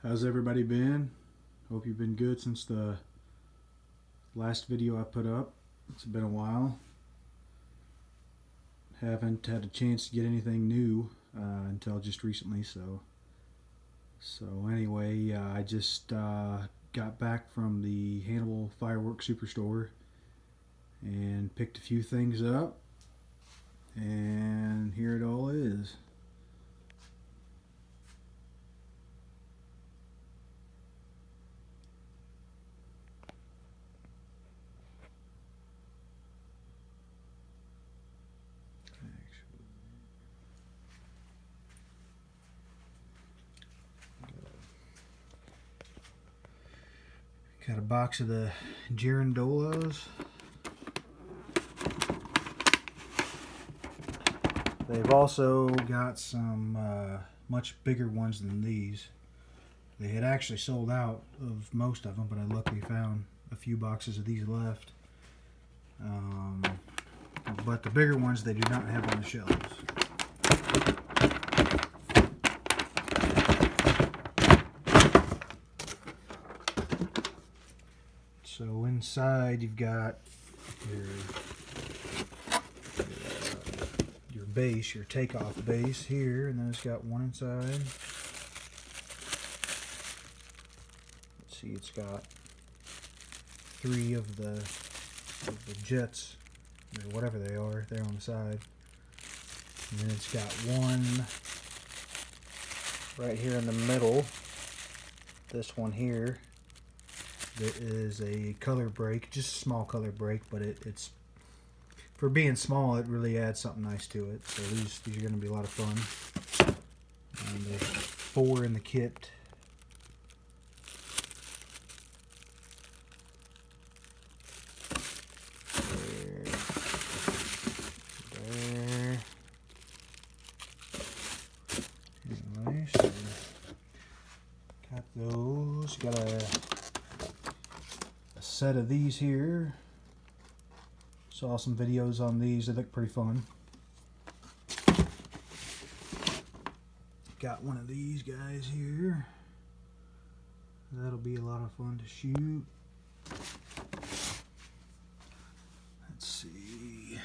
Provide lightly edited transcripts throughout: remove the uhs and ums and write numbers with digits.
How's everybody been? Hope you've been good since the last video I put up. It's been a while. Haven't had a chance to get anything new until just recently, so anyway, I just got back from the Hannibal Firework Superstore and picked a few things up, and here it all is. Got a box of the Girandolas. They've also got some much bigger ones than these. They had actually sold out of most of them, but I luckily found a few boxes of these left. But the bigger ones they do not have on the shelves. So inside you've got your base, your takeoff base here, and then it's got one inside. Let's see, it's got three of the jets, or whatever they are, there on the side. And then it's got one right here in the middle. This one here. It is a color break, just a small color break, but it's for being small, it really adds something nice to it. So these are going to be a lot of fun. And there's 4 in the kit. There. Anyway, so got those. Got a set of these here. Saw some videos on these. They look pretty fun. Got one of these guys here. That'll be a lot of fun to shoot. Let's see.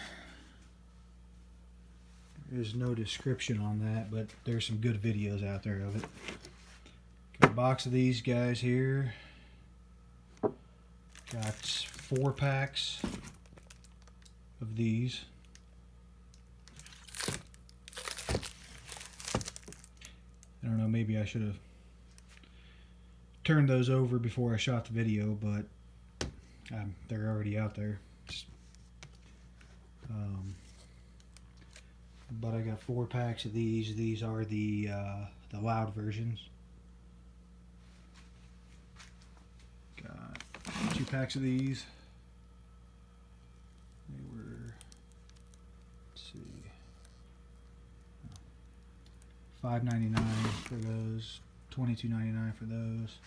There's no description on that, but there's some good videos out there of it. Got a box of these guys here. Got 4 packs of these. I don't know, maybe I should have turned those over before I shot the video, but they're already out there. But I got 4 packs of these. These are the loud versions. Got 2 packs of these. They were, let's see, $5.99 for those, $22.99 for those.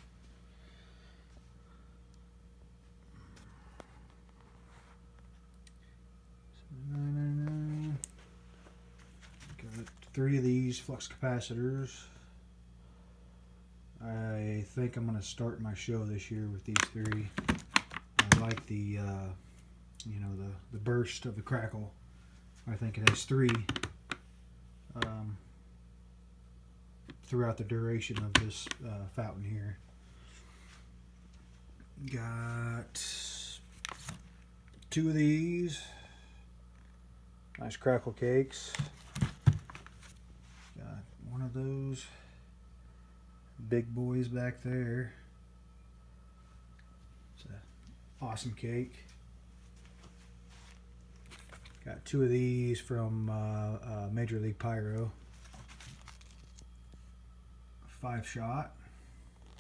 So $9.99. Got 3 of these flux capacitors. I think I'm going to start my show this year with these 3. I like the, you know, the burst of the crackle. I think it has 3 throughout the duration of this fountain here. Got 2 of these. Nice crackle cakes. Got one of those big boys back there. It's an awesome cake. Got 2 of these from Major League Pyro. 5-shot.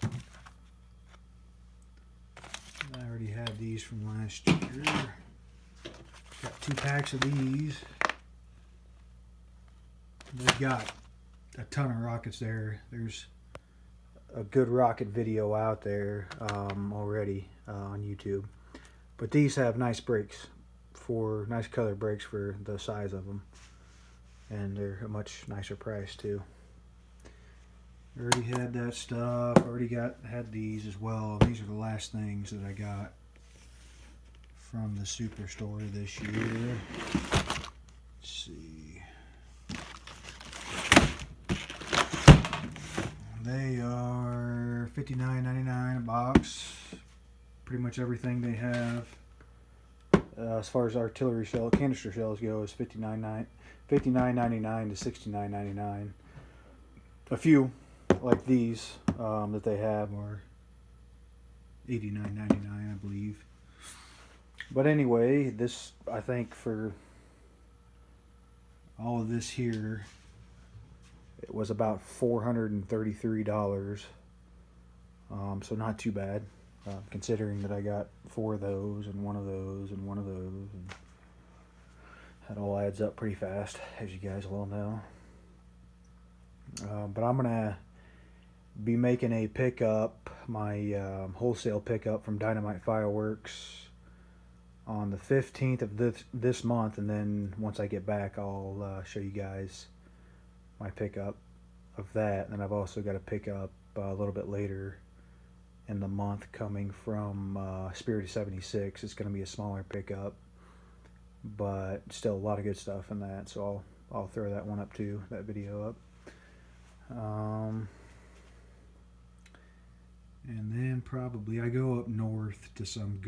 I already had these from last year. Got 2 packs of these. They've got a ton of rockets there. There's a good rocket video out there already on YouTube. But these have nice breaks, nice color breaks for the size of them. And they're a much nicer price too. Already had that stuff. Already had these as well. These are the last things that I got from the Superstore this year. Let's see. They are $59.99 a box. Pretty much everything they have, as far as artillery shell, canister shells go, is $59.99 to $69.99. A few, like these, that they have are $89.99, I believe. But anyway, this, I think for all of this here, it was about $433. So not too bad, considering that I got 4 of those and 1 of those and 1 of those, and that all adds up pretty fast, as you guys well know. But I'm gonna be making a pickup, my wholesale pickup from Dynamite Fireworks, on the 15th of this month, and then once I get back, I'll show you guys my pickup of that. And then I've also got a pickup a little bit later in the month coming from Spirit of 76. It's going to be a smaller pickup, but still a lot of good stuff in that, so I'll throw that one up too, that video up. And then probably I go up north to some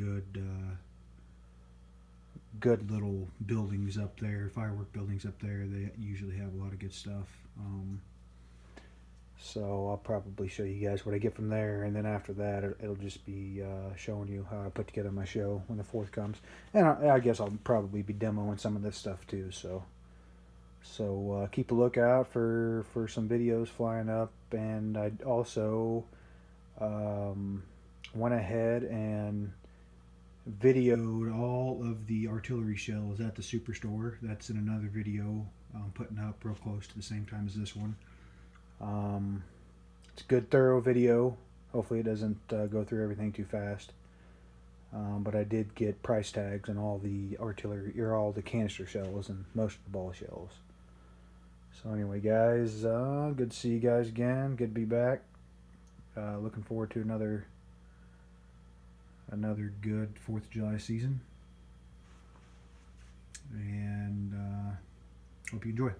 good little buildings up there, firework buildings up there. They usually have a lot of good stuff. So I'll probably show you guys what I get from there, and then after that it'll just be showing you how I put together my show when the 4th comes. And I guess I'll probably be demoing some of this stuff too, so keep a lookout for some videos flying up. And I also went ahead and videoed all of the artillery shells at the Superstore. That's in another video I'm putting up real close to the same time as this one. It's a good thorough video. Hopefully it doesn't go through everything too fast. But I did get price tags on all the artillery, or all the canister shells and most of the ball shells. So anyway, guys, good to see you guys again. Good to be back. Looking forward to another good 4th of July season, and hope you enjoy.